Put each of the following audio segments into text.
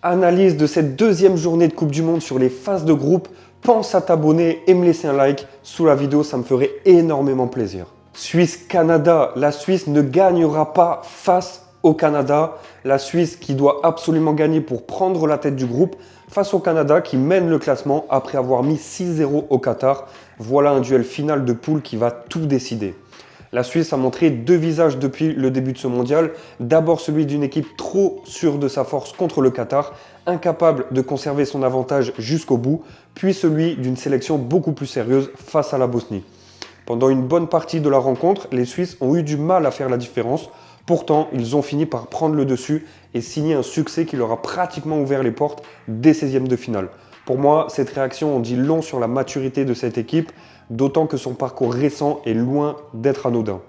Analyse de cette deuxième journée de Coupe du Monde sur les phases de groupe. Pense à t'abonner et me laisser un like sous la vidéo, ça me ferait énormément plaisir. Suisse-Canada, la Suisse ne gagnera pas face au Canada. La Suisse qui doit absolument gagner pour prendre la tête du groupe face au Canada qui mène le classement après avoir mis 6-0 au Qatar. Voilà un duel final de poule qui va tout décider. La Suisse a montré deux visages depuis le début de ce mondial. D'abord celui d'une équipe trop sûre de sa force contre le Qatar, incapable de conserver son avantage jusqu'au bout, puis celui d'une sélection beaucoup plus sérieuse face à la Bosnie. Pendant une bonne partie de la rencontre, les Suisses ont eu du mal à faire la différence. Pourtant, ils ont fini par prendre le dessus et signer un succès qui leur a pratiquement ouvert les portes des 16e de finale. Pour moi, cette réaction en dit long sur la maturité de cette équipe, d'autant que son parcours récent est loin d'être anodin.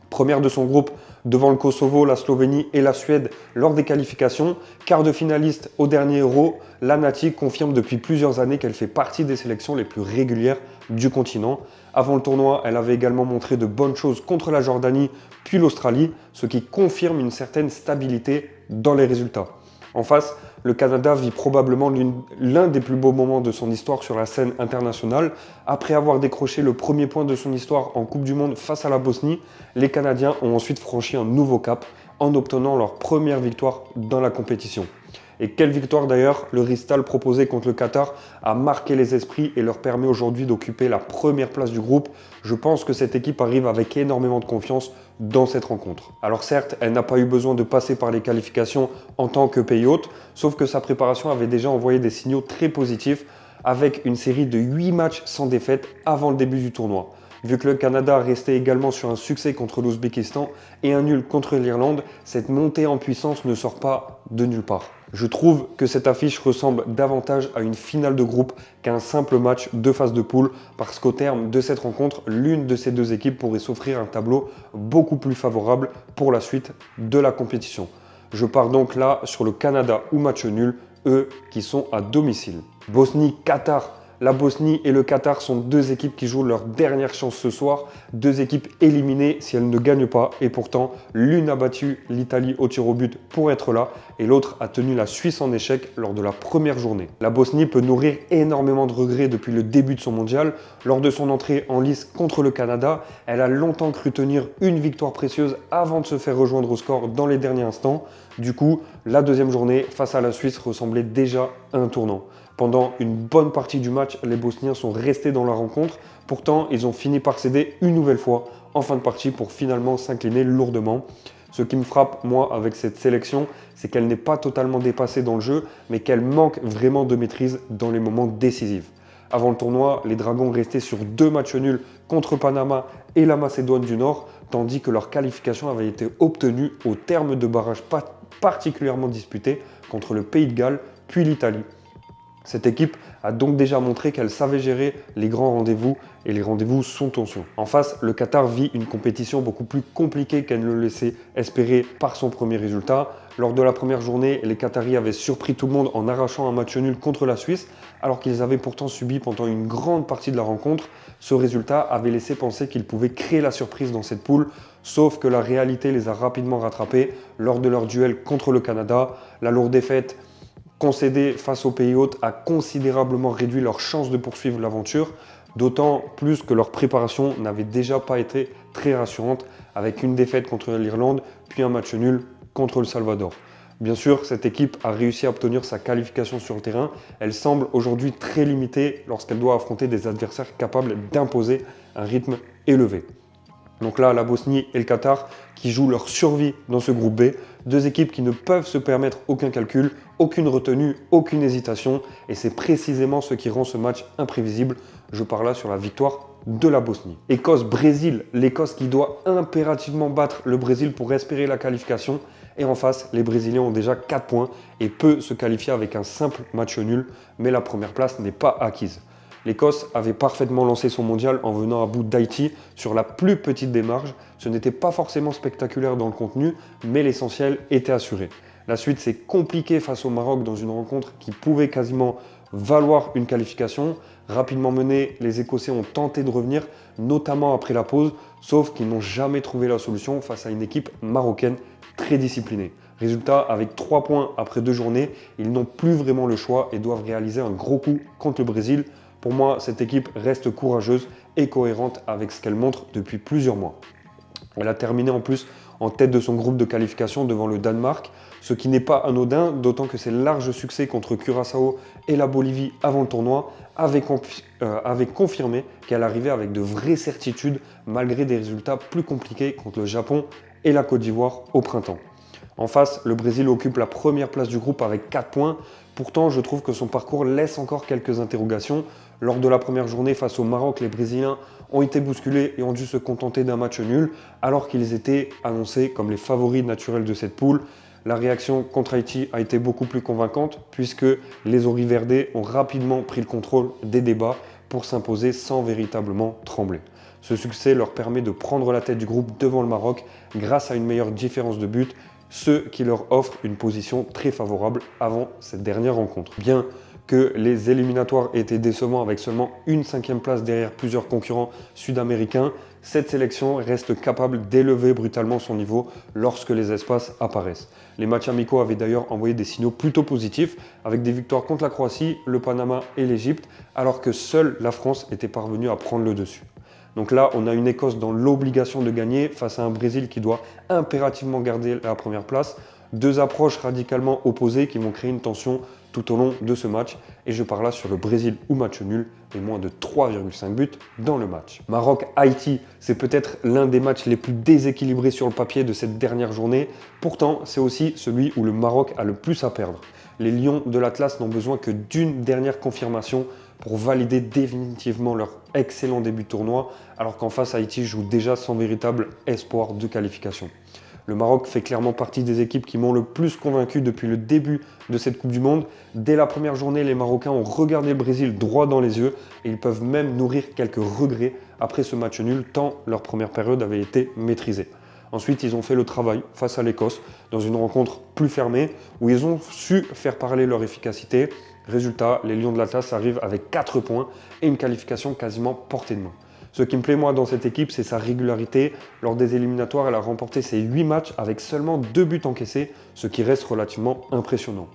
Première de son groupe devant le Kosovo, la Slovénie et la Suède lors des qualifications. Quart de finaliste au dernier Euro, la Nati confirme depuis plusieurs années qu'elle fait partie des sélections les plus régulières du continent. Avant le tournoi, elle avait également montré de bonnes choses contre la Jordanie puis l'Australie, ce qui confirme une certaine stabilité dans les résultats. En face, le Canada vit probablement l'un des plus beaux moments de son histoire sur la scène internationale. Après avoir décroché le premier point de son histoire en Coupe du Monde face à la Bosnie, les Canadiens ont ensuite franchi un nouveau cap en obtenant leur première victoire dans la compétition. Et quelle victoire d'ailleurs, le Ristal proposé contre le Qatar a marqué les esprits et leur permet aujourd'hui d'occuper la première place du groupe. Je pense que cette équipe arrive avec énormément de confiance dans cette rencontre. Alors certes, elle n'a pas eu besoin de passer par les qualifications en tant que pays hôte, sauf que sa préparation avait déjà envoyé des signaux très positifs avec une série de 8 matchs sans défaite avant le début du tournoi. Vu que le Canada restait également sur un succès contre l'Ouzbékistan et un nul contre l'Irlande, cette montée en puissance ne sort pas de nulle part. Je trouve que cette affiche ressemble davantage à une finale de groupe qu'à un simple match de phase de poule, parce qu'au terme de cette rencontre, l'une de ces deux équipes pourrait s'offrir un tableau beaucoup plus favorable pour la suite de la compétition. Je pars donc là sur le Canada ou match nul, eux qui sont à domicile. Bosnie-Qatar. La Bosnie et le Qatar sont deux équipes qui jouent leur dernière chance ce soir. Deux équipes éliminées si elles ne gagnent pas. Et pourtant, l'une a battu l'Italie au tir au but pour être là et l'autre a tenu la Suisse en échec lors de la première journée. La Bosnie peut nourrir énormément de regrets depuis le début de son mondial. Lors de son entrée en lice contre le Canada, elle a longtemps cru tenir une victoire précieuse avant de se faire rejoindre au score dans les derniers instants. Du coup, la deuxième journée face à la Suisse ressemblait déjà à un tournant. Pendant une bonne partie du match, les Bosniens sont restés dans la rencontre. Pourtant, ils ont fini par céder une nouvelle fois en fin de partie pour finalement s'incliner lourdement. Ce qui me frappe, moi, avec cette sélection, c'est qu'elle n'est pas totalement dépassée dans le jeu, mais qu'elle manque vraiment de maîtrise dans les moments décisifs. Avant le tournoi, les Dragons restaient sur 2 matchs nuls contre Panama et la Macédoine du Nord, tandis que leur qualification avait été obtenue au terme de barrages particulièrement disputés contre le Pays de Galles puis l'Italie. Cette équipe a donc déjà montré qu'elle savait gérer les grands rendez-vous et les rendez-vous sous tension. En face, le Qatar vit une compétition beaucoup plus compliquée qu'elle ne le laissait espérer par son premier résultat. Lors de la première journée, les Qataris avaient surpris tout le monde en arrachant un match nul contre la Suisse, alors qu'ils avaient pourtant subi pendant une grande partie de la rencontre. Ce résultat avait laissé penser qu'ils pouvaient créer la surprise dans cette poule, sauf que la réalité les a rapidement rattrapés lors de leur duel contre le Canada. La lourde défaite concédé face aux pays hôtes a considérablement réduit leurs chances de poursuivre l'aventure, d'autant plus que leur préparation n'avait déjà pas été très rassurante, avec une défaite contre l'Irlande, puis un match nul contre le Salvador. Bien sûr, cette équipe a réussi à obtenir sa qualification sur le terrain. Elle semble aujourd'hui très limitée lorsqu'elle doit affronter des adversaires capables d'imposer un rythme élevé. Donc là, la Bosnie et le Qatar qui jouent leur survie dans ce groupe B. Deux équipes qui ne peuvent se permettre aucun calcul, aucune retenue, aucune hésitation. Et c'est précisément ce qui rend ce match imprévisible. Je parle là sur la victoire de la Bosnie. Écosse-Brésil. L'Écosse qui doit impérativement battre le Brésil pour espérer la qualification. Et en face, les Brésiliens ont déjà 4 points et peuvent se qualifier avec un simple match nul. Mais la première place n'est pas acquise. L'Écosse avait parfaitement lancé son mondial en venant à bout d'Haïti sur la plus petite des marges. Ce n'était pas forcément spectaculaire dans le contenu, mais l'essentiel était assuré. La suite, c'est compliqué face au Maroc dans une rencontre qui pouvait quasiment valoir une qualification. Rapidement menés, les Écossais ont tenté de revenir, notamment après la pause, sauf qu'ils n'ont jamais trouvé la solution face à une équipe marocaine très disciplinée. Résultat, avec 3 points après 2 journées, ils n'ont plus vraiment le choix et doivent réaliser un gros coup contre le Brésil. Pour moi, cette équipe reste courageuse et cohérente avec ce qu'elle montre depuis plusieurs mois. Elle a terminé en plus en tête de son groupe de qualification devant le Danemark, ce qui n'est pas anodin, d'autant que ses larges succès contre Curaçao et la Bolivie avant le tournoi avaient confirmé qu'elle arrivait avec de vraies certitudes malgré des résultats plus compliqués contre le Japon et la Côte d'Ivoire au printemps. En face, le Brésil occupe la première place du groupe avec 4 points. Pourtant, je trouve que son parcours laisse encore quelques interrogations. Lors de la première journée face au Maroc, les Brésiliens ont été bousculés et ont dû se contenter d'un match nul, alors qu'ils étaient annoncés comme les favoris naturels de cette poule. La réaction contre Haïti a été beaucoup plus convaincante, puisque les Auriverdés ont rapidement pris le contrôle des débats pour s'imposer sans véritablement trembler. Ce succès leur permet de prendre la tête du groupe devant le Maroc grâce à une meilleure différence de but, ce qui leur offre une position très favorable avant cette dernière rencontre. Bien que les éliminatoires aient été décevants avec seulement une 5e place derrière plusieurs concurrents sud-américains, cette sélection reste capable d'élever brutalement son niveau lorsque les espaces apparaissent. Les matchs amicaux avaient d'ailleurs envoyé des signaux plutôt positifs avec des victoires contre la Croatie, le Panama et l'Égypte, alors que seule la France était parvenue à prendre le dessus. Donc là, on a une Écosse dans l'obligation de gagner face à un Brésil qui doit impérativement garder la première place. Deux approches radicalement opposées qui vont créer une tension tout au long de ce match. Et je parle là sur le Brésil ou match nul et moins de 3,5 buts dans le match. Maroc-Haïti, c'est peut-être l'un des matchs les plus déséquilibrés sur le papier de cette dernière journée. Pourtant, c'est aussi celui où le Maroc a le plus à perdre. Les Lions de l'Atlas n'ont besoin que d'une dernière confirmation pour valider définitivement leur excellent début de tournoi, alors qu'en face Haïti joue déjà sans véritable espoir de qualification. Le Maroc fait clairement partie des équipes qui m'ont le plus convaincu depuis le début de cette Coupe du Monde. Dès la première journée, les Marocains ont regardé le Brésil droit dans les yeux et ils peuvent même nourrir quelques regrets après ce match nul, tant leur première période avait été maîtrisée. Ensuite, ils ont fait le travail face à l'Écosse dans une rencontre plus fermée où ils ont su faire parler leur efficacité. Résultat, les Lions de l'Atlas arrivent avec 4 points et une qualification quasiment portée de main. Ce qui me plaît moi dans cette équipe, c'est sa régularité. Lors des éliminatoires, elle a remporté ses 8 matchs avec seulement 2 buts encaissés, ce qui reste relativement impressionnant.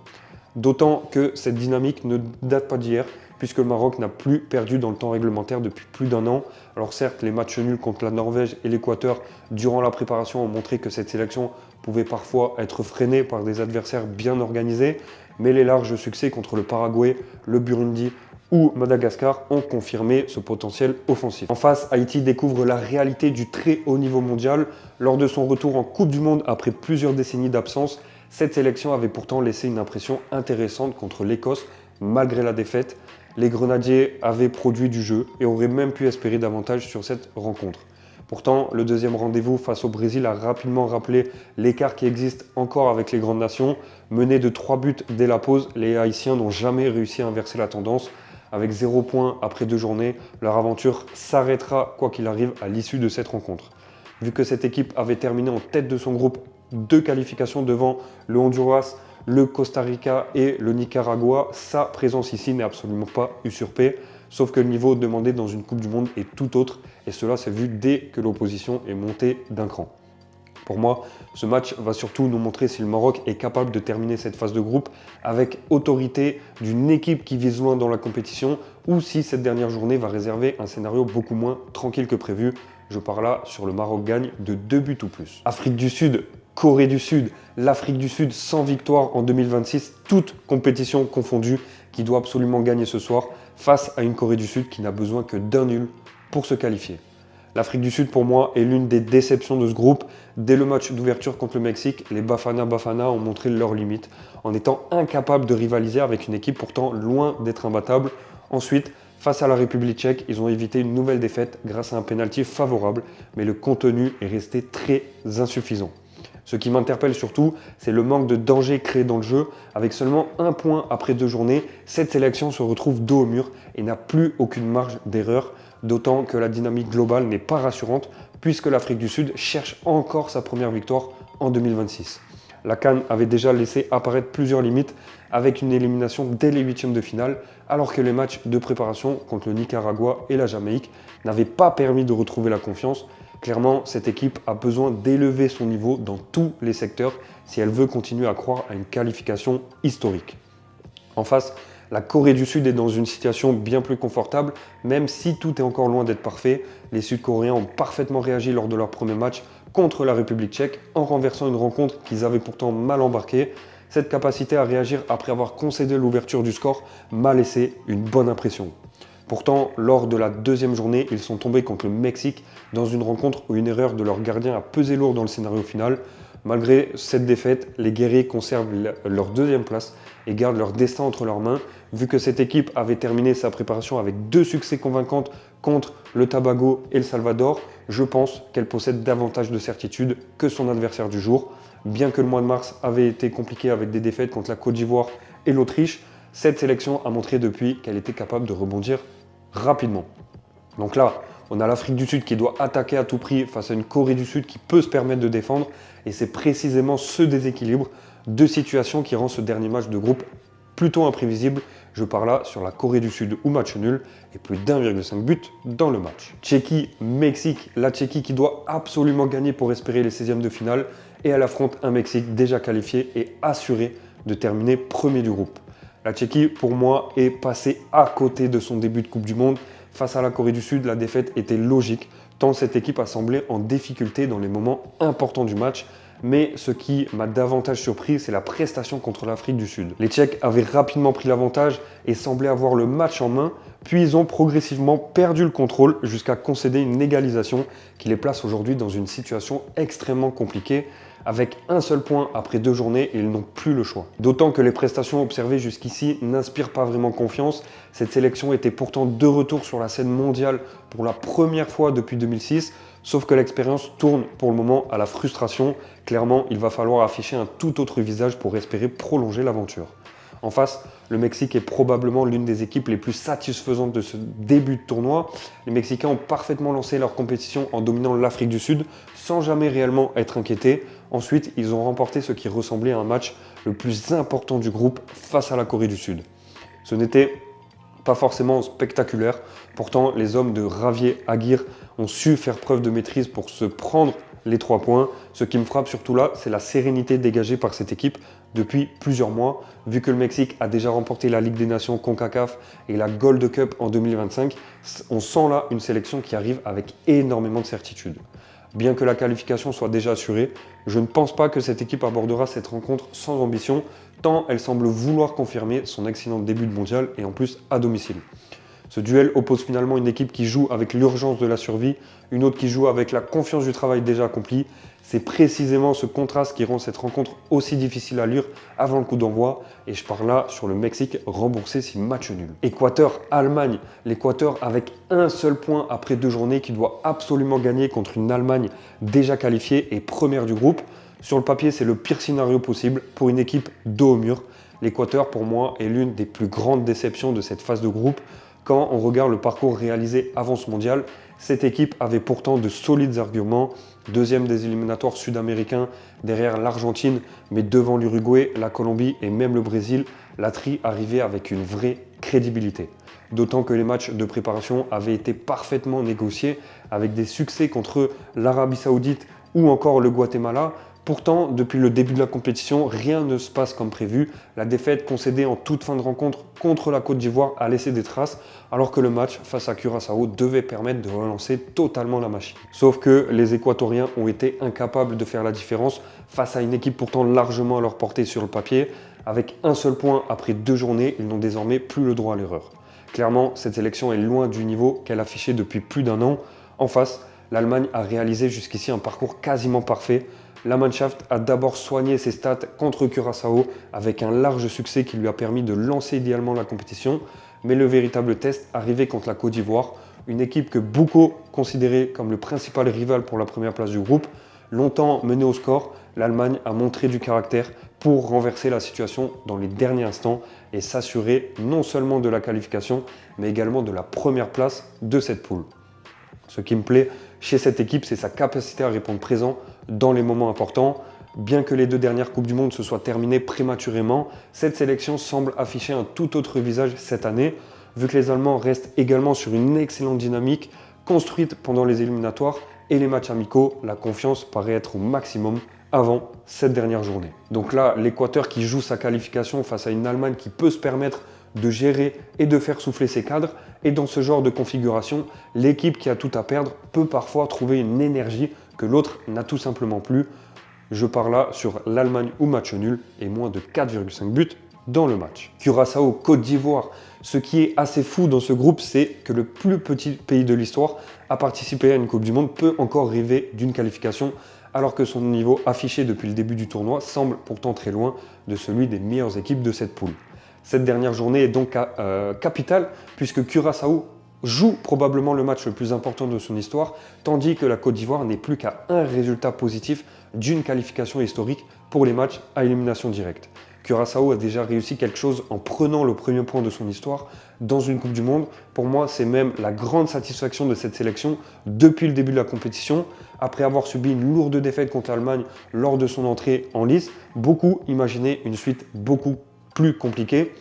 D'autant que cette dynamique ne date pas d'hier, puisque le Maroc n'a plus perdu dans le temps réglementaire depuis plus d'un an. Alors certes, les matchs nuls contre la Norvège et l'Équateur durant la préparation ont montré que cette sélection pouvait parfois être freinée par des adversaires bien organisés, mais les larges succès contre le Paraguay, le Burundi ou Madagascar ont confirmé ce potentiel offensif. En face, Haïti découvre la réalité du très haut niveau mondial. Lors de son retour en Coupe du Monde après plusieurs décennies d'absence, cette sélection avait pourtant laissé une impression intéressante contre l'Écosse malgré la défaite. Les Grenadiers avaient produit du jeu et auraient même pu espérer davantage sur cette rencontre. Pourtant, le deuxième rendez-vous face au Brésil a rapidement rappelé l'écart qui existe encore avec les grandes nations. Menés de 3 buts dès la pause, les Haïtiens n'ont jamais réussi à inverser la tendance. Avec 0 points après 2 journées, leur aventure s'arrêtera quoi qu'il arrive à l'issue de cette rencontre. Vu que cette équipe avait terminé en tête de son groupe de qualification devant le Honduras, le Costa Rica et le Nicaragua, sa présence ici n'est absolument pas usurpée. Sauf que le niveau demandé dans une Coupe du Monde est tout autre et cela s'est vu dès que l'opposition est montée d'un cran. Pour moi, ce match va surtout nous montrer si le Maroc est capable de terminer cette phase de groupe avec autorité d'une équipe qui vise loin dans la compétition ou si cette dernière journée va réserver un scénario beaucoup moins tranquille que prévu. Je parle là sur le Maroc gagne de 2 buts ou plus. Afrique du Sud, Corée du Sud, l'Afrique du Sud sans victoire en 2026, toute compétition confondue, qui doit absolument gagner ce soir face à une Corée du Sud qui n'a besoin que d'un nul pour se qualifier. L'Afrique du Sud, pour moi, est l'une des déceptions de ce groupe. Dès le match d'ouverture contre le Mexique, les Bafana ont montré leurs limites en étant incapables de rivaliser avec une équipe pourtant loin d'être imbattable. Ensuite, face à la République tchèque, ils ont évité une nouvelle défaite grâce à un pénalty favorable, mais le contenu est resté très insuffisant. Ce qui m'interpelle surtout, c'est le manque de danger créé dans le jeu. Avec seulement 1 point après 2 journées, cette sélection se retrouve dos au mur et n'a plus aucune marge d'erreur. D'autant que la dynamique globale n'est pas rassurante puisque l'Afrique du Sud cherche encore sa première victoire en 2026. La CAN avait déjà laissé apparaître plusieurs limites avec une élimination dès les 8e de finale, alors que les matchs de préparation contre le Nicaragua et la Jamaïque n'avaient pas permis de retrouver la confiance. Clairement, cette équipe a besoin d'élever son niveau dans tous les secteurs si elle veut continuer à croire à une qualification historique. En face, la Corée du Sud est dans une situation bien plus confortable, même si tout est encore loin d'être parfait. Les Sud-Coréens ont parfaitement réagi lors de leur premier match contre la République tchèque en renversant une rencontre qu'ils avaient pourtant mal embarquée. Cette capacité à réagir après avoir concédé l'ouverture du score m'a laissé une bonne impression. Pourtant, lors de la deuxième journée, ils sont tombés contre le Mexique dans une rencontre où une erreur de leur gardien a pesé lourd dans le scénario final. Malgré cette défaite, les guerriers conservent leur deuxième place et gardent leur destin entre leurs mains. Vu que cette équipe avait terminé sa préparation avec 2 succès convaincants contre le Tobago et le Salvador, je pense qu'elle possède davantage de certitude que son adversaire du jour. Bien que le mois de mars avait été compliqué avec des défaites contre la Côte d'Ivoire et l'Autriche, cette sélection a montré depuis qu'elle était capable de rebondir rapidement. Donc là, on a l'Afrique du Sud qui doit attaquer à tout prix face à une Corée du Sud qui peut se permettre de défendre. Et c'est précisément ce déséquilibre de situation qui rend ce dernier match de groupe plutôt imprévisible. Je parle là sur la Corée du Sud ou match nul et plus d'1,5 but dans le match. Tchéquie-Mexique, la Tchéquie qui doit absolument gagner pour espérer les 16e de finale et elle affronte un Mexique déjà qualifié et assuré de terminer premier du groupe. La Tchéquie, pour moi, est passée à côté de son début de Coupe du Monde. Face à la Corée du Sud, la défaite était logique, tant cette équipe a semblé en difficulté dans les moments importants du match. Mais ce qui m'a davantage surpris, c'est la prestation contre l'Afrique du Sud. Les Tchèques avaient rapidement pris l'avantage et semblaient avoir le match en main, puis ils ont progressivement perdu le contrôle jusqu'à concéder une égalisation qui les place aujourd'hui dans une situation extrêmement compliquée. Avec un seul point après 2 journées, ils n'ont plus le choix. D'autant que les prestations observées jusqu'ici n'inspirent pas vraiment confiance. Cette sélection était pourtant de retour sur la scène mondiale pour la première fois depuis 2006, sauf que l'expérience tourne pour le moment à la frustration. Clairement, il va falloir afficher un tout autre visage pour espérer prolonger l'aventure. En face, le Mexique est probablement l'une des équipes les plus satisfaisantes de ce début de tournoi. Les Mexicains ont parfaitement lancé leur compétition en dominant l'Afrique du Sud sans jamais réellement être inquiétés. Ensuite, ils ont remporté ce qui ressemblait à un match le plus important du groupe face à la Corée du Sud. Ce n'était pas forcément spectaculaire. Pourtant, les hommes de Javier Aguirre ont su faire preuve de maîtrise pour se prendre les 3 points. Ce qui me frappe surtout là, c'est la sérénité dégagée par cette équipe depuis plusieurs mois. Vu que le Mexique a déjà remporté la Ligue des Nations CONCACAF et la Gold Cup en 2025, on sent là une sélection qui arrive avec énormément de certitude. Bien que la qualification soit déjà assurée, je ne pense pas que cette équipe abordera cette rencontre sans ambition, tant elle semble vouloir confirmer son excellent début de mondial et en plus à domicile. Ce duel oppose finalement une équipe qui joue avec l'urgence de la survie, une autre qui joue avec la confiance du travail déjà accompli. C'est précisément ce contraste qui rend cette rencontre aussi difficile à lire avant le coup d'envoi. Et je parle là sur le Mexique remboursé si match nul. Équateur-Allemagne. L'Équateur avec un seul point après 2 journées qui doit absolument gagner contre une Allemagne déjà qualifiée et première du groupe. Sur le papier, c'est le pire scénario possible pour une équipe dos au mur. L'Équateur, pour moi, est l'une des plus grandes déceptions de cette phase de groupe. Quand on regarde le parcours réalisé avant ce mondial, cette équipe avait pourtant de solides arguments. Deuxième des éliminatoires sud-américains derrière l'Argentine, mais devant l'Uruguay, la Colombie et même le Brésil, la tri arrivait avec une vraie crédibilité. D'autant que les matchs de préparation avaient été parfaitement négociés avec des succès contre l'Arabie Saoudite ou encore le Guatemala. Pourtant, depuis le début de la compétition, rien ne se passe comme prévu. La défaite concédée en toute fin de rencontre contre la Côte d'Ivoire a laissé des traces, alors que le match face à Curaçao devait permettre de relancer totalement la machine. Sauf que les Équatoriens ont été incapables de faire la différence face à une équipe pourtant largement à leur portée sur le papier. Avec un seul point après 2 journées, ils n'ont désormais plus le droit à l'erreur. Clairement, cette sélection est loin du niveau qu'elle affichait depuis plus d'1 an. En face, l'Allemagne a réalisé jusqu'ici un parcours quasiment parfait. La Mannschaft a d'abord soigné ses stats contre Curaçao avec un large succès qui lui a permis de lancer idéalement la compétition. Mais le véritable test arrivait contre la Côte d'Ivoire, une équipe que beaucoup considéraient comme le principal rival pour la première place du groupe. Longtemps menée au score, l'Allemagne a montré du caractère pour renverser la situation dans les derniers instants et s'assurer non seulement de la qualification, mais également de la première place de cette poule. Ce qui me plaît chez cette équipe, c'est sa capacité à répondre présent dans les moments importants. Bien que les 2 dernières Coupes du Monde se soient terminées prématurément, cette sélection semble afficher un tout autre visage cette année, vu que les Allemands restent également sur une excellente dynamique construite pendant les éliminatoires. et les matchs amicaux, la confiance paraît être au maximum avant cette dernière journée. Donc là, l'Équateur qui joue sa qualification face à une Allemagne qui peut se permettre de gérer et de faire souffler ses cadres. Et dans ce genre de configuration, l'équipe qui a tout à perdre peut parfois trouver une énergie que l'autre n'a tout simplement plus. Je parle là sur l'Allemagne ou match nul et moins de 4,5 buts dans le match. Curaçao, Côte d'Ivoire. Ce qui est assez fou dans ce groupe, c'est que le plus petit pays de l'histoire à participer à une Coupe du Monde peut encore rêver d'une qualification, alors que son niveau affiché depuis le début du tournoi semble pourtant très loin de celui des meilleures équipes de cette poule. Cette dernière journée est donc capitale, puisque Curaçao joue probablement le match le plus important de son histoire, tandis que la Côte d'Ivoire n'est plus qu'à un résultat positif d'une qualification historique pour les matchs à élimination directe. Curaçao a déjà réussi quelque chose en prenant le premier point de son histoire dans une Coupe du Monde. Pour moi, c'est même la grande satisfaction de cette sélection depuis le début de la compétition. Après avoir subi une lourde défaite contre l'Allemagne lors de son entrée en lice, beaucoup imaginaient une suite beaucoup plus compliquée.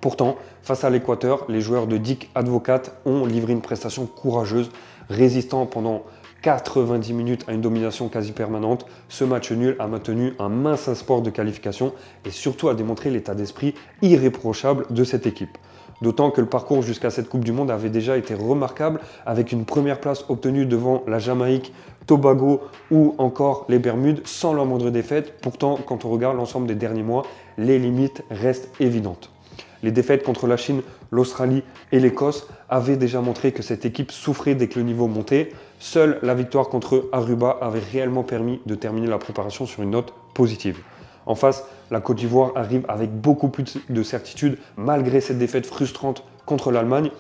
Pourtant, face à l'Équateur, les joueurs de Dick Advocat ont livré une prestation courageuse, résistant pendant 90 minutes à une domination quasi permanente. Ce match nul a maintenu un mince espoir de qualification et surtout a démontré l'état d'esprit irréprochable de cette équipe. D'autant que le parcours jusqu'à cette Coupe du Monde avait déjà été remarquable avec une première place obtenue devant la Jamaïque, Tobago ou encore les Bermudes sans la moindre défaite. Pourtant, quand on regarde l'ensemble des derniers mois, les limites restent évidentes. Les défaites contre la Chine, l'Australie et l'Écosse avaient déjà montré que cette équipe souffrait dès que le niveau montait. Seule la victoire contre Aruba avait réellement permis de terminer la préparation sur une note positive. En face, la Côte d'Ivoire arrive avec beaucoup plus de certitude malgré cette défaite frustrante contre l'Allemagne.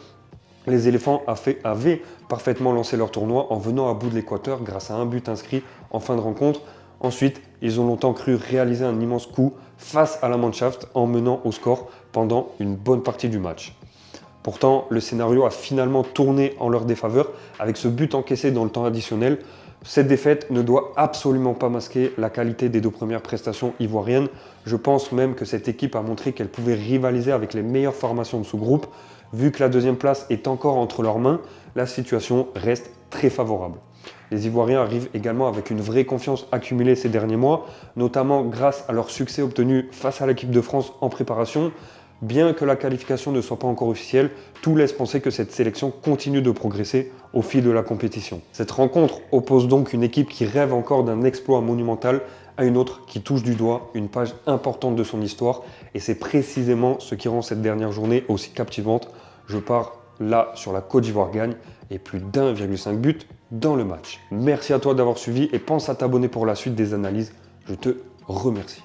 Les éléphants avaient parfaitement lancé leur tournoi en venant à bout de l'Équateur grâce à un but inscrit en fin de rencontre. Ensuite, ils ont longtemps cru réaliser un immense coup face à la Mannschaft en menant au score pendant une bonne partie du match. Pourtant, le scénario a finalement tourné en leur défaveur avec ce but encaissé dans le temps additionnel. Cette défaite ne doit absolument pas masquer la qualité des deux premières prestations ivoiriennes. Je pense même que cette équipe a montré qu'elle pouvait rivaliser avec les meilleures formations de ce groupe. Vu que la deuxième place est encore entre leurs mains, la situation reste très favorable. Les Ivoiriens arrivent également avec une vraie confiance accumulée ces derniers mois, notamment grâce à leur succès obtenu face à l'équipe de France en préparation. Bien que la qualification ne soit pas encore officielle, tout laisse penser que cette sélection continue de progresser au fil de la compétition. Cette rencontre oppose donc une équipe qui rêve encore d'un exploit monumental à une autre qui touche du doigt une page importante de son histoire, et c'est précisément ce qui rend cette dernière journée aussi captivante. Je pars là sur la Côte d'Ivoire gagne et plus d'1,5 but dans le match. Merci à toi d'avoir suivi et pense à t'abonner pour la suite des analyses. Je te remercie.